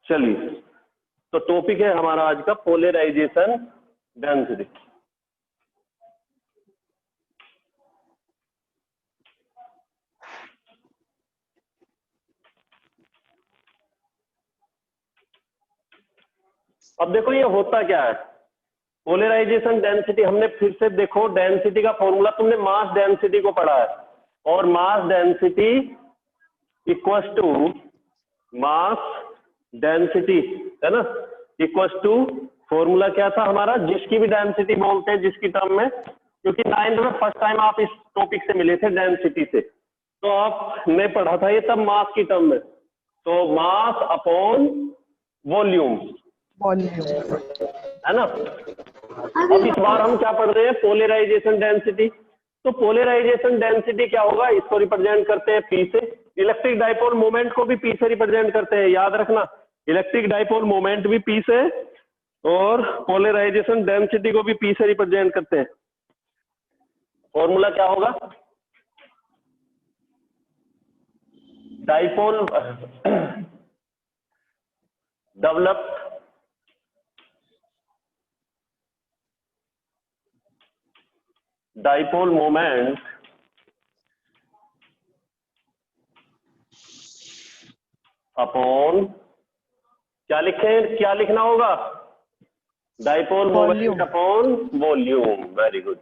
चलिए, तो टॉपिक है हमारा आज का पोलराइजेशन डेंसिटी। अब देखो ये होता क्या है, पोलराइजेशन डेंसिटी। हमने फिर से देखो डेंसिटी का फॉर्मूला, तुमने मास डेंसिटी को पढ़ा है, और mass density equals to mass density, है ना, इक्वल्स टू फॉर्मूला क्या था हमारा, जिसकी भी डेंसिटी बोलते हैं जिसकी टर्म में, क्योंकि 9th में फर्स्ट टाइम आप इस टॉपिक से मिले थे डेंसिटी से, तो आपने पढ़ा था ये तब मास की टर्म में, तो मास अपॉन वॉल्यूम, है ना। अब इस बार हम क्या पढ़ रहे हैं, पोलराइजेशन डेंसिटी। तो पोलराइजेशन डेंसिटी क्या होगा, इसको रिप्रेजेंट करते हैं पी से। इलेक्ट्रिक डाइपोल मोमेंट को भी पी से रिप्रेजेंट करते हैं, याद रखना, इलेक्ट्रिक डाइपोल मोमेंट भी पी से, और पोलराइजेशन डेंसिटी को भी पी से रिप्रेजेंट करते हैं। फॉर्मूला क्या होगा, dipole developed dipole moment upon, क्या लिखें, क्या लिखना होगा, dipole moment upon volume. Very good.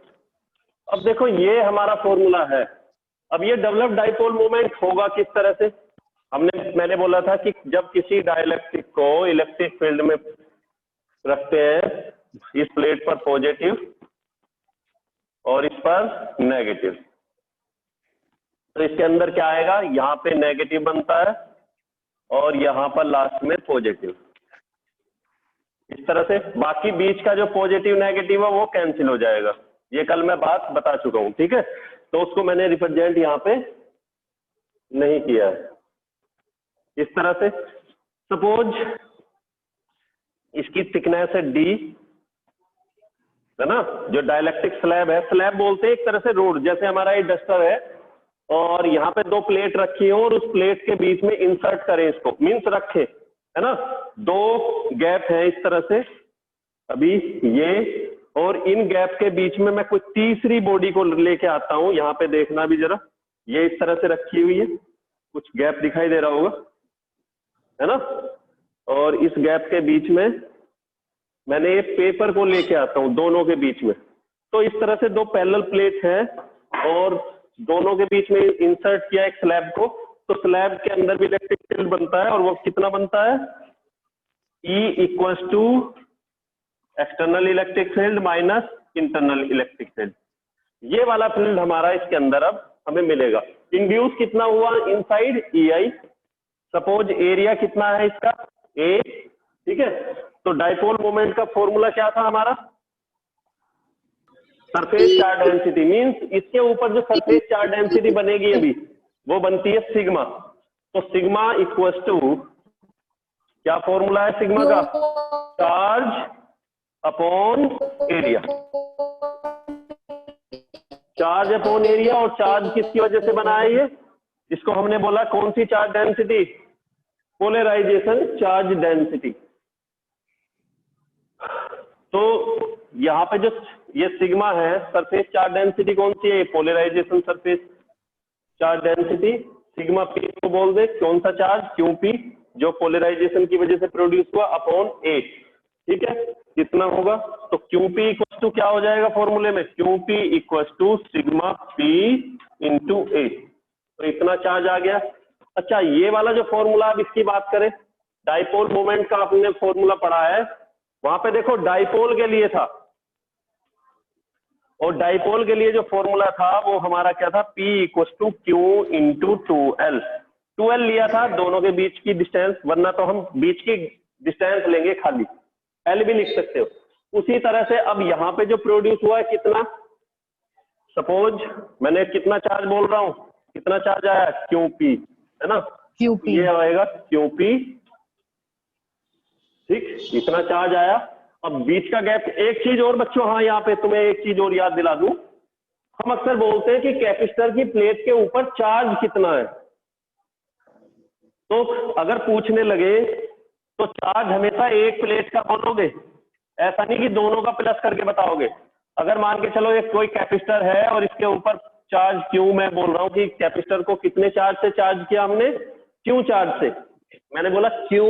अब देखो ये हमारा फॉर्मूला है। अब ये डेवलप्ड डाइपोल मोमेंट होगा किस तरह से, मैंने बोला था कि जब किसी डाइलेक्ट्रिक को इलेक्ट्रिक फील्ड में रखते हैं, इस प्लेट पर पॉजिटिव और इस पर नेगेटिव, तो इसके अंदर क्या आएगा, यहाँ पे नेगेटिव बनता है और यहाँ पर लास्ट में पॉजिटिव, इस तरह से। बाकी बीच का जो पॉजिटिव नेगेटिव है वो कैंसिल हो जाएगा, ये कल मैं बात बता चुका हूं, ठीक है। तो उसको मैंने रिप्रेजेंट यहाँ पे नहीं किया है, इस तरह से। सपोज इसकी थिकनेस है डी, है ना, जो डाइलेक्ट्रिक स्लैब है, स्लैब बोलते हैं एक तरह से रोड, जैसे हमारा ये डस्टर है, और यहाँ पे दो प्लेट रखी हो और उस प्लेट के बीच में इंसर्ट करें इसको, मीन्स रखे, है ना, दो गैप है इस तरह से, अभी ये, और इन गैप के बीच में मैं कोई तीसरी बॉडी को लेके आता हूं, यहाँ पे देखना भी जरा, ये इस तरह से रखी हुई है, कुछ गैप दिखाई दे रहा होगा, है ना, और इस गैप के बीच में मैंने ये पेपर को लेके आता हूं दोनों के बीच में। तो इस तरह से दो पैरेलल प्लेट है और दोनों के बीच में इंसर्ट किया एक स्लैब को, तो स्लैब के अंदर भी इलेक्ट्रिक फील्ड बनता है, और वो कितना बनता है, E equals to external electric field minus internal electric field. ये वाला फील्ड हमारा इसके अंदर अब हमें मिलेगा। इंड्यूस कितना हुआ इनसाइड, EI। सपोज एरिया कितना है इसका, A, ठीक है। तो डाइपोल मोमेंट का फॉर्मूला क्या था हमारा, सरफेस चार्ज डेंसिटी, मींस इसके ऊपर जो सरफेस चार्ज डेंसिटी बनेगी अभी, वो बनती है सिग्मा। तो सिग्मा इक्वल्स टू, क्या फॉर्मूला है सिग्मा का, charge upon area, charge upon area. और चार्ज किसकी वजह से बना है ये, इसको हमने बोला कौन सी charge density, polarization charge density. तो यहाँ पे जो ये सिग्मा है, सरफेस चार्ज डेंसिटी कौन सी है, polarisation surface charge density, sigma P को बोल दे, कौन सा चार्ज, क्यूपी, जो पोलराइजेशन की वजह से प्रोड्यूस हुआ, अपॉन ए, ठीक है, कितना होगा। तो क्यूपी इक्वल टू क्या हो जाएगा फॉर्मूले में, QP equal to sigma P into A, तो इतना चार्ज आ गया। अच्छा, ये वाला जो फॉर्मूला, अब इसकी बात करें, डाइपोल मोमेंट का आपने फॉर्मूला पढ़ा है, वहां पे देखो डाइपोल के लिए था, और डाइपोल के लिए जो फॉर्मूला था वो हमारा क्या था, P equal to Q into 2L। 2L लिया था दोनों के बीच की डिस्टेंस, वरना तो हम बीच की डिस्टेंस लेंगे खाली, L भी लिख सकते हो। उसी तरह से अब यहाँ पे जो प्रोड्यूस हुआ है कितना, सपोज मैंने कितना चार्ज बोल रहा हूं, कितना चार्ज आया, QP, है ना, QP, ये आएगा QP, ठीक, इतना चार्ज आया। अब बीच का गैप, एक चीज और बच्चों, हाँ यहाँ पे तुम्हें एक चीज और याद दिला दूं, हम अक्सर बोलते हैं कि कैपेसिटर की प्लेट के ऊपर चार्ज कितना है, तो अगर पूछने लगे तो चार्ज हमेशा एक प्लेट का बोलोगे, ऐसा नहीं कि दोनों का प्लस करके बताओगे। अगर मान के चलो एक कोई कैपेसिटर है और इसके ऊपर चार्ज क्यू, मैं बोल रहा हूँ कि कैपेसिटर को कितने चार्ज से चार्ज किया हमने, क्यू चार्ज से। मैंने बोला क्यू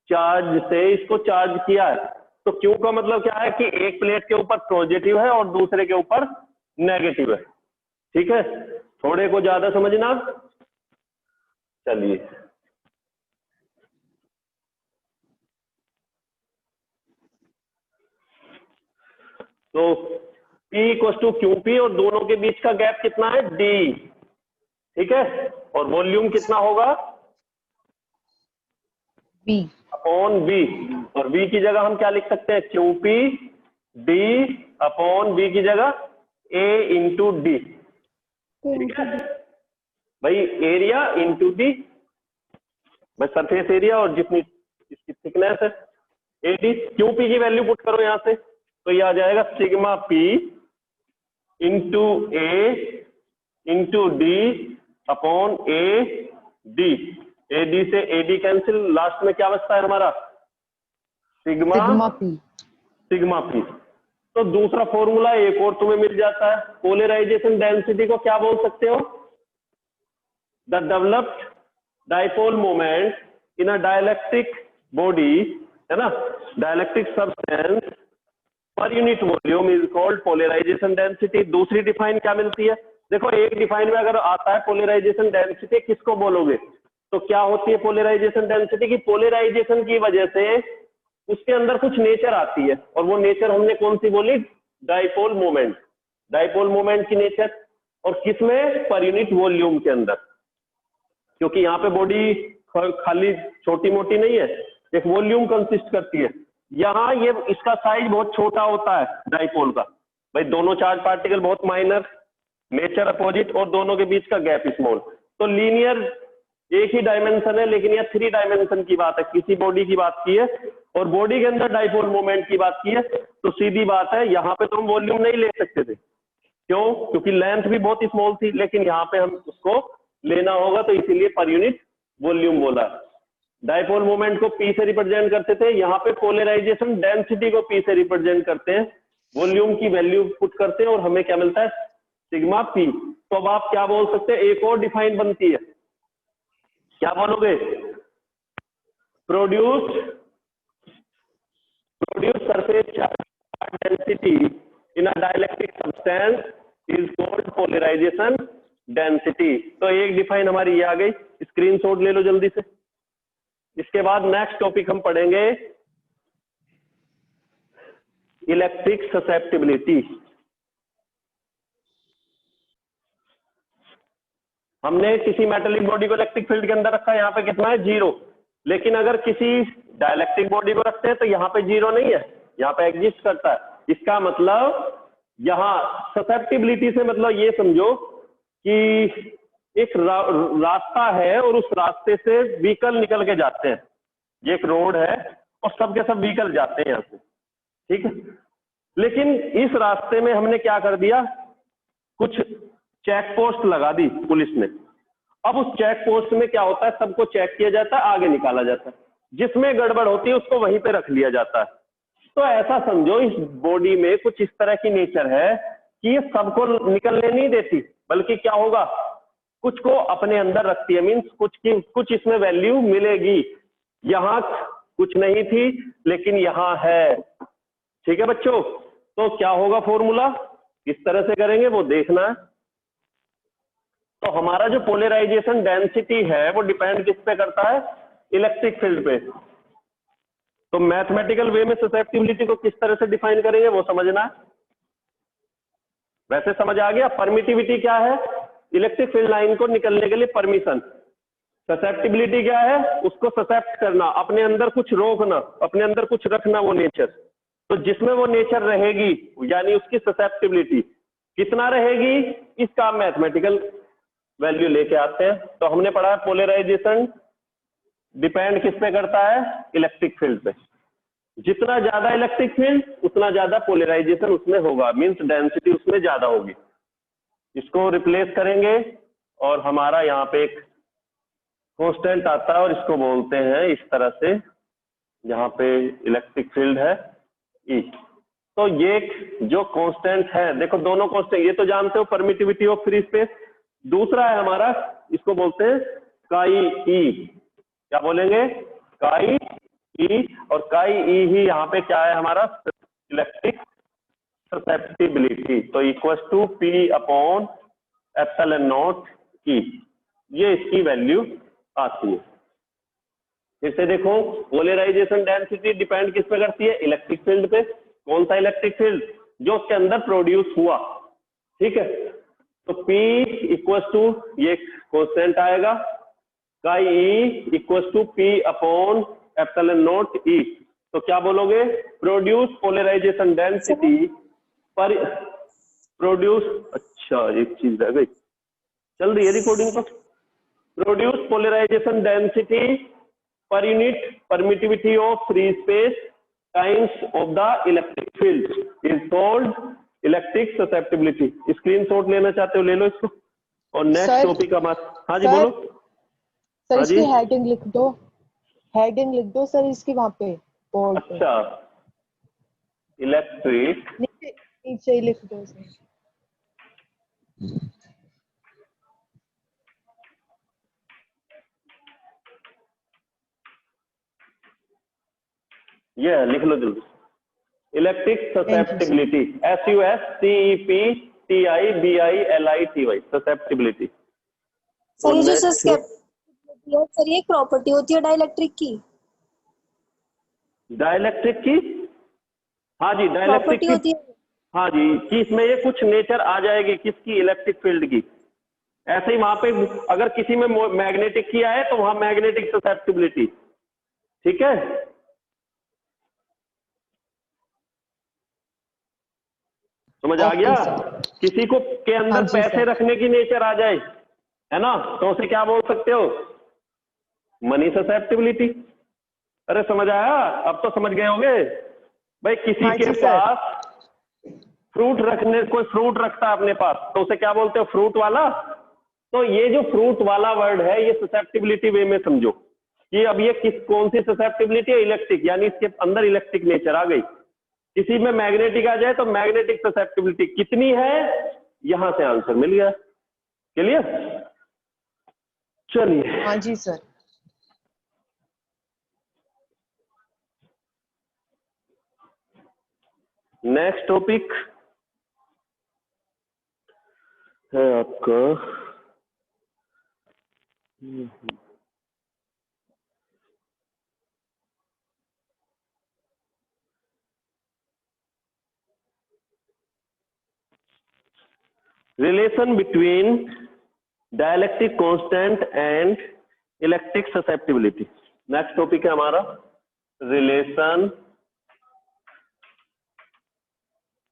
चार्ज से इसको चार्ज किया है, तो क्यू का मतलब क्या है कि एक प्लेट के ऊपर पॉजिटिव है और दूसरे के ऊपर नेगेटिव है। ठीक है, थोड़े को ज्यादा समझना। चलिए, तो P equal to Q P और दोनों के बीच का गैप कितना है, D। ठीक है, और वॉल्यूम कितना होगा, V अपॉन V। और V की जगह हम क्या लिख सकते हैं, Q P D upon V की जगह A इंटू D। ठीक है भाई, एरिया इंटू डी, भाई सरफेस एरिया और जितनी इसकी थिकनेस है, एडी। क्यू पी की वैल्यू पुट करो यहां से, तो ये आ जाएगा sigma P into A into D upon A D. A D से ए डी कैंसिल, लास्ट में क्या बचता है हमारा, सिग्मा P। Sigma P. तो दूसरा फॉर्मूला एक और तुम्हें मिल जाता है, पोलराइजेशन डेंसिटी को क्या बोल सकते हो, the developed dipole moment in a dielectric body, है ना, dielectric substance per unit volume is called polarisation density. दूसरी डिफाइन क्या मिलती है, देखो एक डिफाइन में अगर आता है पोलराइजेशन डेंसिटी किसको बोलोगे, तो क्या होती है पोलराइजेशन डेंसिटी की, पोलराइजेशन की वजह से उसके अंदर कुछ नेचर आती है, और वो नेचर हमने कौन सी बोली, डाइपोल मोमेंट। डाइपोल मोमेंट की नेचर, और किसमें, पर यूनिट वॉल्यूम के अंदर, क्योंकि यहाँ पे बॉडी खाली छोटी मोटी नहीं है, एक वॉल्यूम कंसिस्ट करती है। यहाँ ये इसका साइज बहुत छोटा होता है डाइपोल का, भाई दोनों चार्ज पार्टिकल बहुत माइनर, नेचर अपोजिट, और दोनों के बीच का गैप स्मॉल। तो लीनियर एक ही डायमेंशन है, लेकिन यह 3 डायमेंशन की बात है, किसी बॉडी की बात की है, और बॉडी के अंदर डाइपोल मोमेंट की बात की है, तो सीधी बात है यहाँ पे तो हम वॉल्यूम नहीं ले सकते थे। क्यों, क्योंकि लेंथ भी बहुत स्मॉल थी, लेकिन यहाँ पे हम उसको लेना होगा, तो इसीलिए पर यूनिट वॉल्यूम बोला। डाइपोल मोमेंट को P से रिप्रेजेंट करते थे, यहाँ पे पोलराइजेशन डेंसिटी को P से रिप्रेजेंट करते हैं, वॉल्यूम की वैल्यू पुट करते हैं और हमें क्या मिलता है, सिग्मा P। तो अब आप क्या बोल सकते हैं, एक और डिफाइन बनती है, क्या बोलोगे, produce surface charge density in a dielectric substance is called polarisation density. तो एक डिफाइन हमारी ये आ गई, स्क्रीनशॉट ले लो जल्दी से। इसके बाद नेक्स्ट टॉपिक हम पढ़ेंगे इलेक्ट्रिक ससेप्टिबिलिटी। हमने किसी मेटेलिक बॉडी को इलेक्ट्रिक फील्ड के अंदर रखा, यहाँ पे कितना है, 0। लेकिन अगर किसी डाइलेक्ट्रिक बॉडी को रखते हैं तो यहाँ पे 0 नहीं है, यहाँ पे एग्जिस्ट करता है। इसका मतलब यहाँ ससेप्टिबिलिटी से मतलब ये समझो कि एक रास्ता है और उस रास्ते से व्हीकल निकल के जाते हैं, ये एक रोड है और सब के सब व्हीकल जाते हैं यहाँ से, ठीक है। लेकिन इस रास्ते में हमने क्या कर दिया, कुछ चेक पोस्ट लगा दी पुलिस ने। अब उस चेक पोस्ट में क्या होता है, सबको चेक किया जाता है, आगे निकाला जाता है, जिसमें गड़बड़ होती है उसको वहीं पे रख लिया जाता है। तो ऐसा समझो इस बॉडी में कुछ इस तरह की नेचर है कि ये सबको निकलने नहीं देती, बल्कि क्या होगा, कुछ को अपने अंदर रखती है, मीन्स कुछ इसमें वैल्यू मिलेगी। यहाँ कुछ नहीं थी लेकिन यहाँ है, ठीक है बच्चों। तो क्या होगा फॉर्मूला, किस तरह से करेंगे वो देखना है। तो हमारा जो पोलराइजेशन डेंसिटी है वो डिपेंड किस पे करता है, इलेक्ट्रिक फील्ड पे। तो मैथमेटिकल वे में ससेप्टिबिलिटी को किस तरह से डिफाइन करेंगे वो समझना है। वैसे समझ आ गया, परमिटिविटी क्या है, इलेक्ट्रिक फील्ड लाइन को निकलने के लिए परमिशन। ससेप्टिबिलिटी क्या है, उसको ससेप्ट करना, अपने अंदर कुछ रोकना, अपने अंदर कुछ रखना, वो नेचर। तो जिसमें वो नेचर रहेगी यानी उसकी ससेप्टिबिलिटी कितना रहेगी, इसका मैथमेटिकल वैल्यू लेके आते हैं। तो हमने पढ़ा है पोलराइजेशन डिपेंड किस पे करता है, इलेक्ट्रिक फील्ड पे। जितना ज्यादा इलेक्ट्रिक फील्ड उतना ज्यादा पोलराइजेशन उसमें होगा, मींस डेंसिटी उसमें ज्यादा होगी। इसको रिप्लेस करेंगे और हमारा यहाँ पे एक कांस्टेंट आता है और इसको बोलते हैं इस तरह से यहाँ पे इलेक्ट्रिक फील्ड है E। तो ये जो कांस्टेंट है, देखो दोनों कांस्टेंट, ये तो जानते हो परमिटिविटी ऑफ फ्री स्पेस। दूसरा है हमारा, इसको बोलते हैं काई ई। क्या बोलेंगे? काई ई। और काई ई ही यहाँ पे क्या है हमारा? Electric susceptibility. तो equal to P upon epsilon naught E, ये इसकी वैल्यू आती है। फिर से देखो, पोलराइजेशन डेंसिटी डिपेंड किस पे करती है? इलेक्ट्रिक फील्ड पे। कौन सा इलेक्ट्रिक फील्ड? जो उसके अंदर प्रोड्यूस हुआ। ठीक है, तो P इक्वल टू ये कांस्टेंट आएगा, chi E equal to P upon epsilon naught E। तो क्या बोलोगे? प्रोड्यूस पोलराइजेशन डेंसिटी पर प्रोड्यूस, अच्छा एक चीज रह गई, चल रही है रिकॉर्डिंग पर। Produce polarisation density per unit permittivity of free space times of the electric field is called electric susceptibility। Screenshot लेना चाहते हो ले लो इसको। और नेक्स्ट टॉपिक हमारा, हाँ जी बोलो। सर हाँ इसकी जी, हेडिंग लिख दो, हेडिंग लिख दो सर इसकी वहां पे बोर्ड पे। अच्छा, इलेक्ट्रिक, नीचे नीचे ही लिख दो सर। ये लिख लो जल्दी। Electric susceptibility, SUSCEPTIBILITY, susceptibility. Sir ये जो ससेप्टिबिलिटी है सर, ये एक प्रॉपर्टी होती है डाइलेक्ट्रिक की। डाइलेक्ट्रिक की, हाँ जी डाइलेक्ट्रिक प्रॉपर्टी की, होती है। हाँ जी, कि इसमें ये कुछ नेचर आ जाएगी किसकी? इलेक्ट्रिक फील्ड की। ऐसे ही वहां पे अगर किसी में मैग्नेटिक किया है तो वहां मैग्नेटिक ससेप्टिबिलिटी। ठीक है, समझ आ गया? किसी को के अंदर हाँ जी पैसे सर। रखने की नेचर आ जाए, है ना, तो उसे क्या बोल सकते हो? Money susceptibility. अरे समझ आया? अब तो समझ गए होंगे भाई। किसी हाँ के जी सर। पास फ्रूट रखने, कोई फ्रूट रखता है अपने पास, तो उसे क्या बोलते हो? फ्रूट वाला। तो ये जो फ्रूट वाला वर्ड है, ये ससेप्टिबिलिटी वे में समझो कि अब ये कौन सी ससेप्टिबिलिटी है? इलेक्ट्रिक, यानी इसके अंदर इलेक्ट्रिक नेचर आ गई। किसी में मैग्नेटिक आ जाए तो मैग्नेटिक ससेप्टिबिलिटी कितनी है? यहां से आंसर मिल गया। क्लियर? चलिए, हाँ जी सर। नेक्स्ट टॉपिक है आपका relation between dielectric constant and electric susceptibility. Next topic है हमारा relation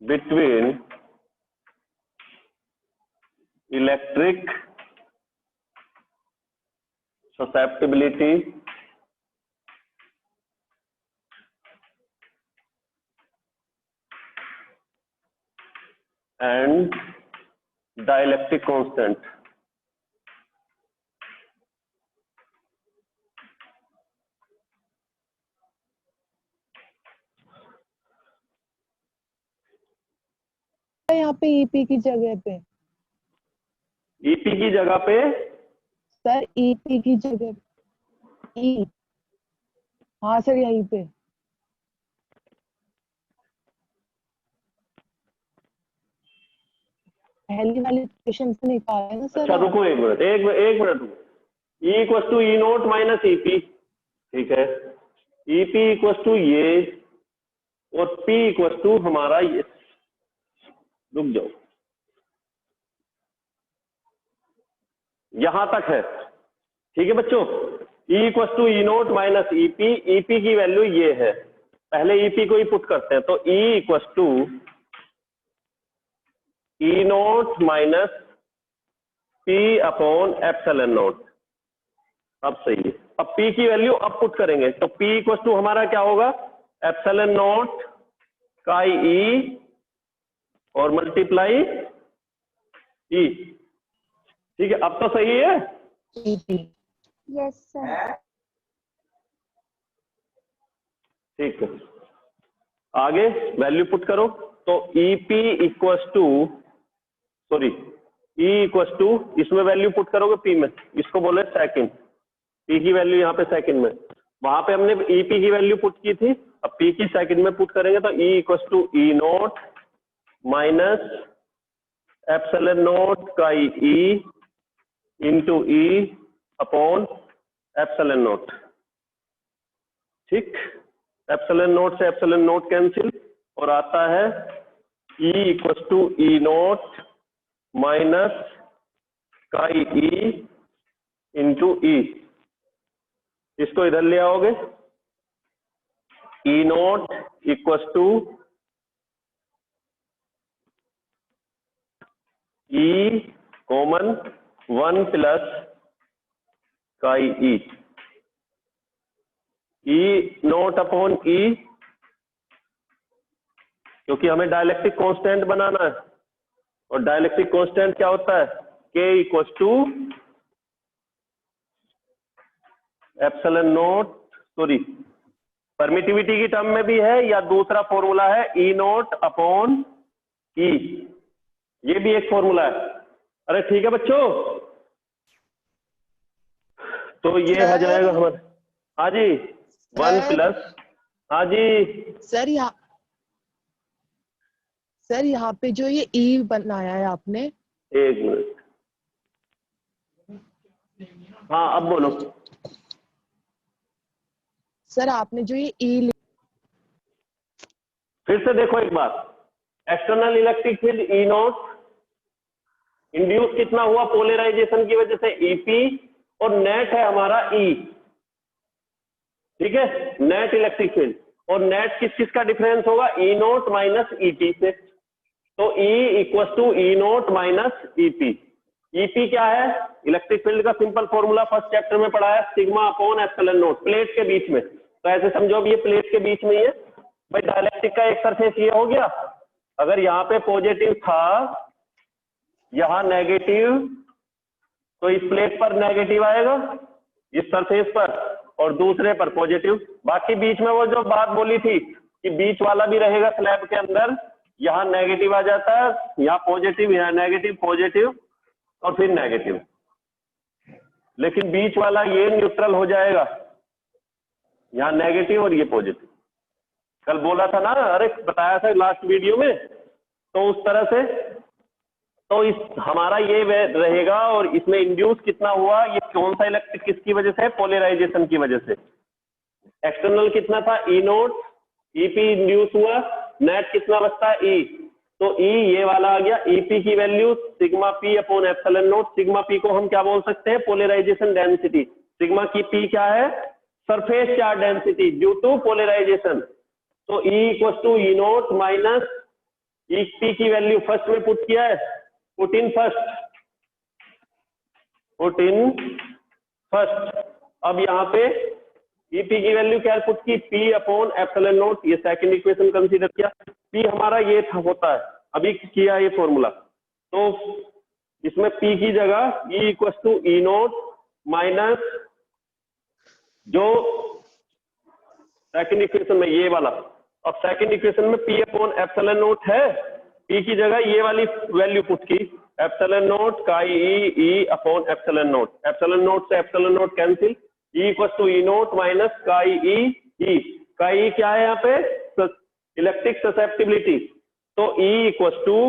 between electric susceptibility and dielectric constant. यहाँ पे ईपी की जगह पे ईपी की जगह पे, सर, ईपी की जगह ई, हाँ सर यहीं पे पहली वाले क्वेश्चन से निकाला है ना सर अच्छा आप? रुको एक मिनट, एक मिनट रुको। E equal to E naught minus EP, ठीक है, ईपी इक्वल टू ये और पी इक्वल टू हमारा ये। रुक जाओ, यहां तक है, ठीक है बच्चों। E equal to E naught minus EP, EP की वैल्यू ये है, पहले ईपी को ही पुट करते हैं। तो E equal to E naught minus P upon epsilon naught. अब सही है। अब पी की वैल्यू अब पुट करेंगे, तो पी इक्वल टू हमारा क्या होगा? एप्सिलॉन नोट काई ई और मल्टीप्लाई ई। ठीक है, अब तो सही है। ईपी। Yes sir. ठीक है, आगे वैल्यू पुट करो। तो EP equals to, sorry E equals to, इसमें वैल्यू पुट करोगे P में, इसको बोले सेकंड, P की वैल्यू यहाँ पे सेकंड में, वहां पे हमने EP की वैल्यू पुट की थी, अब P की सेकंड में पुट करेंगे तो E equals to E naught minus epsilon naught का E into E upon epsilon naught. ठीक, एप्सिलॉन नोट से एप्सिलॉन नोट कैंसिल और आता है E equals to E naught minus chi E into E। इसको इधर ले आओगे, E naught equals to E common 1 plus chi E, E naught upon E, क्योंकि हमें डायलेक्ट्रिक कांस्टेंट बनाना है, और डायलेक्ट्रिक कांस्टेंट क्या होता है, K equals to epsilon naught, sorry permittivity की टर्म में भी है, या दूसरा फॉर्मूला है E नोट अपॉन E, ये भी एक फॉर्मूला है। अरे ठीक है बच्चों, तो ये हो जाएगा हमारा, हाँ जी 1 प्लस, हाँ जी सर यहाँ पे जो ये E बनाया है आपने, एक मिनट, हाँ अब बोलो। सर आपने जो ये E फिर से देखो एक बार, external electric field E naught, induce कितना हुआ पोलराइजेशन की वजह से EP, और नेट है हमारा E, ठीक है, नेट इलेक्ट्रिक फील्ड, और नेट किस किस का डिफरेंस होगा, E नोट माइनस EP से, तो E equals to E naught minus EP। EP क्या है, इलेक्ट्रिक फील्ड का सिंपल फॉर्मूला फर्स्ट चैप्टर में पढ़ा है, sigma upon epsilon naught, plate के बीच में, तो ऐसे समझो अब ये प्लेट के बीच में ही है भाई। डायलेक्ट्रिक का एक सरफेस ये हो गया, अगर यहाँ पे पॉजिटिव था, यहाँ नेगेटिव, तो इस प्लेट पर नेगेटिव आएगा इस सरफेस पर, और दूसरे पर पॉजिटिव। बाकी बीच में वो जो बात बोली थी कि बीच वाला भी रहेगा स्लैब के अंदर, यहाँ नेगेटिव आ जाता है, यहाँ पॉजिटिव, यहाँ नेगेटिव, पॉजिटिव और फिर नेगेटिव, लेकिन बीच वाला ये न्यूट्रल हो जाएगा, यहाँ नेगेटिव और ये पॉजिटिव। कल बोला था ना, अरे बताया था लास्ट वीडियो में, तो उस तरह से तो इस हमारा ये रहेगा, और इसमें इंड्यूस कितना हुआ, ये कौन सा इलेक्ट्रिक किसकी वजह से, पोलराइजेशन की वजह से। एक्सटर्नल कितना था E नोट, EP इंड्यूस हुआ, नेट कितना बचता है E, तो E ये वाला आ गया, EP की value sigma P upon epsilon naught. Sigma P को हम क्या बोल सकते हैं, पोलराइजेशन डेंसिटी। सिग्मा की P क्या है, surface charge density due to polarisation. तो E equal to E naught minus EP की वैल्यू फर्स्ट में पुट किया है, पुट इन फर्स्ट। अब यहाँ पे EP की वैल्यू क्या पुट की, P अपॉन एप्सिलॉन नोट, ये सेकंड इक्वेशन कंसीडर किया। P हमारा ये था होता है, अभी किया ये फॉर्मूला, तो इसमें P की जगह E equal to E naught minus जो सेकंड इक्वेशन में ये वाला, अब सेकंड इक्वेशन में P अपॉन एप्सिलॉन नोट है, P की जगह ये वाली वैल्यू पुट की, epsilon naught chi E upon epsilon naught, epsilon naught से epsilon naught cancel, E equal to E naught minus chi E। Chi क्या है यहाँ पे, इलेक्ट्रिक ससेप्टिबिलिटी, तो E equal to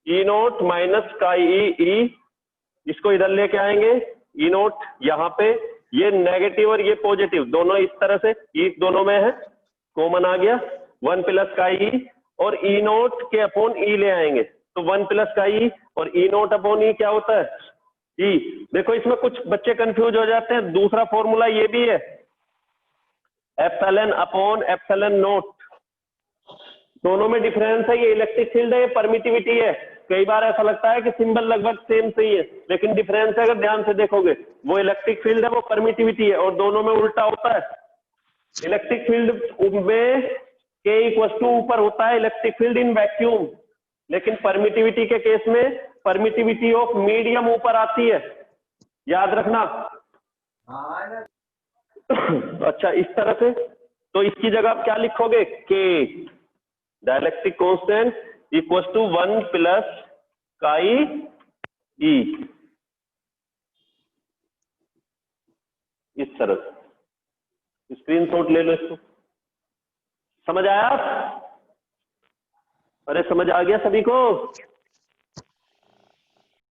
E naught minus chi E, इसको इधर लेके आएंगे, E नोट यहाँ पे, ये नेगेटिव और ये पॉजिटिव दोनों इस तरह से, E दोनों में है, कॉमन आ गया, 1 प्लस काई E, और E नोट के अपॉन E ले आएंगे, तो 1 प्लस काई E, और E नोट अपॉन E क्या होता है, E। देखो इसमें कुछ बच्चे कंफ्यूज हो जाते हैं, दूसरा फॉर्मूला ये भी है, एप्सिलॉन अपॉन एप्सिलॉन नोट, दोनों में डिफरेंस है, ये इलेक्ट्रिक फील्ड है, ये परमिटिविटी है। कई बार ऐसा लगता है कि सिंबल लगभग सेम सही है, लेकिन डिफरेंस है, अगर ध्यान से देखोगे, वो इलेक्ट्रिक फील्ड है, वो परमिटिविटी है, और दोनों में उल्टा होता है। इलेक्ट्रिक फील्ड में K इक्वल टू ऊपर होता है इलेक्ट्रिक फील्ड इन वैक्यूम, लेकिन परमिटिविटी के केस में परमिटिविटी ऑफ मीडियम ऊपर आती है, याद रखना। अच्छा इस तरह से, तो इसकी जगह आप क्या लिखोगे? K dielectric constant equal to 1 plus chi E, इस तरह से स्क्रीनशॉट ले लो इसको। समझ आया? अरे समझ आ गया सभी को?